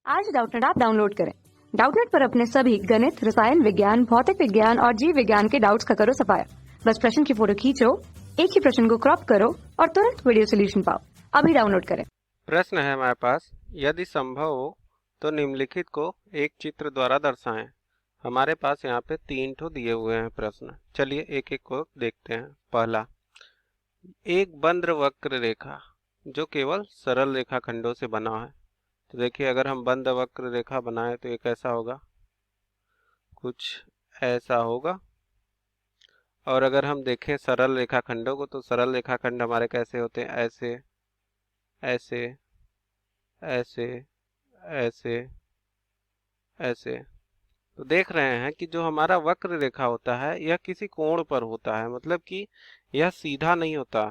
आज Doubtnut app download करें। Doubtnut पर अपने सभी गणित, रसायन विज्ञान, भौतिक विज्ञान और जीव विज्ञान के डाउट्स का करो सफाया। बस प्रश्न की फोटो खींचो, एक ही प्रश्न को क्रॉप करो और तुरंत वीडियो सोल्यूशन पाओ। अभी डाउनलोड करें। प्रश्न है हमारे पास, यदि संभव हो तो निम्नलिखित को एक चित्र द्वारा दर्शाएं। हमारे पास यहाँ पे 3 ठो दिए हुए हैं प्रश्न। चलिए एक एक को देखते हैं। पहला, एक बंद वक्र रेखा जो केवल सरल रेखाखंडों से बना है। तो देखिए, अगर हम बंद वक्र रेखा बनाए तो ये कैसा होगा, कुछ ऐसा होगा। और अगर हम देखें सरल रेखाखंडों को, तो सरल रेखाखंड हमारे कैसे होते हैं, ऐसे ऐसे ऐसे ऐसे ऐसे। तो देख रहे हैं कि जो हमारा वक्र रेखा होता है यह किसी कोण पर होता है, मतलब कि यह सीधा नहीं होता,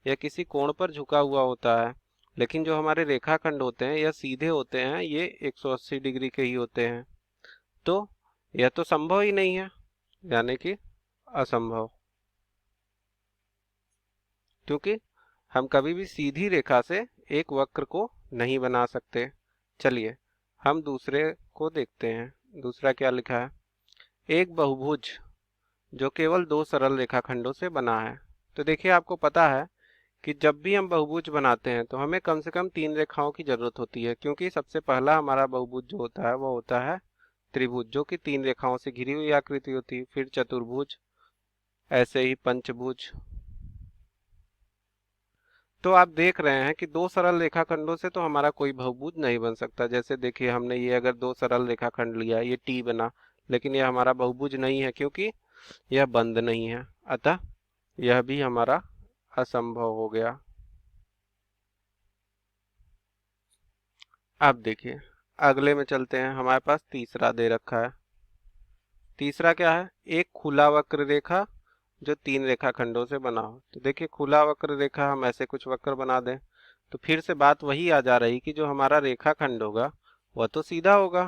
यह किसी कोण पर झुका हुआ होता है। लेकिन जो हमारे रेखाखंड होते हैं यह सीधे होते हैं, ये 180 डिग्री के ही होते हैं। तो यह तो संभव ही नहीं है, यानी कि असंभव, क्योंकि हम कभी भी सीधी रेखा से एक वक्र को नहीं बना सकते। चलिए हम दूसरे को देखते हैं। दूसरा क्या लिखा है, एक बहुभुज जो केवल 2 सरल रेखाखंडों से बना है। तो देखिए, आपको पता है कि जब भी हम बहुभुज बनाते हैं तो हमें कम से कम 3 रेखाओं की जरूरत होती है, क्योंकि सबसे पहला हमारा बहुभुज जो होता है वो होता है त्रिभुज, जो कि 3 रेखाओं से घिरी हुई आकृति होती है। फिर चतुर्भुज, ऐसे ही पंचभुज। तो आप देख रहे हैं कि 2 सरल रेखाखंडों से तो हमारा कोई बहुभुज नहीं बन सकता। जैसे देखिए, हमने ये अगर 2 सरल रेखाखंड लिया, ये टी बना, लेकिन यह हमारा बहुभुज नहीं है क्योंकि यह बंद नहीं है, अतः यह भी हमारा असंभव हो गया। अब देखिए, अगले में चलते हैं। हमारे पास तीसरा दे रखा है। तीसरा क्या है, एक खुला वक्र रेखा जो 3 रेखाखंडों से बना हो। तो देखिए, खुला वक्र रेखा, हम ऐसे कुछ वक्र बना दें तो फिर से बात वही आ जा रही कि जो हमारा रेखाखंड होगा वह तो सीधा होगा,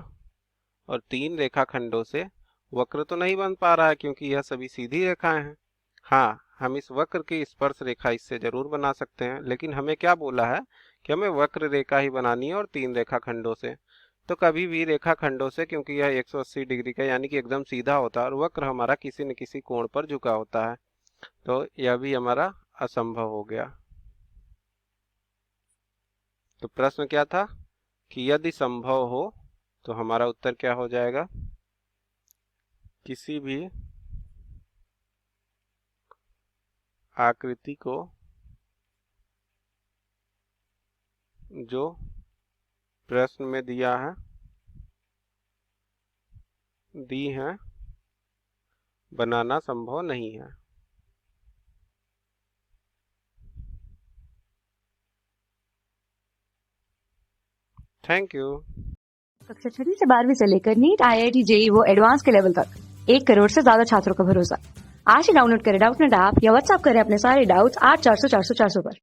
और 3 रेखाखंडों से वक्र तो नहीं बन पा रहा है क्योंकि यह सभी सीधी रेखाएं हैं। हाँ, हम इस वक्र की स्पर्श रेखा इससे जरूर बना सकते हैं, लेकिन हमें क्या बोला है कि हमें वक्र रेखा ही बनानी है और 3 रेखाखंडों से। तो कभी भी रेखाखंडों से, क्योंकि यह 180 डिग्री का यानी कि एकदम सीधा होता है और वक्र हमारा किसी न किसी कोण पर झुका होता है, तो यह भी हमारा असंभव हो गया। तो प्रश्न क्या था कि यदि संभव हो तो हमारा उत्तर क्या हो जाएगा, किसी भी आकृति को जो प्रश्न में दिया है, दी है, बनाना संभव नहीं है। Thank you. कक्षा 6 से 12वीं से लेकर नीट, IIT, JEE वो एडवांस के लेवल तक 1 करोड़ से ज्यादा छात्रों का भरोसा। आज ही डाउनलोड करें डाउटनेट ऐप या व्हाट्सएप करें अपने सारे डाउट्स 8400 400 400 पर।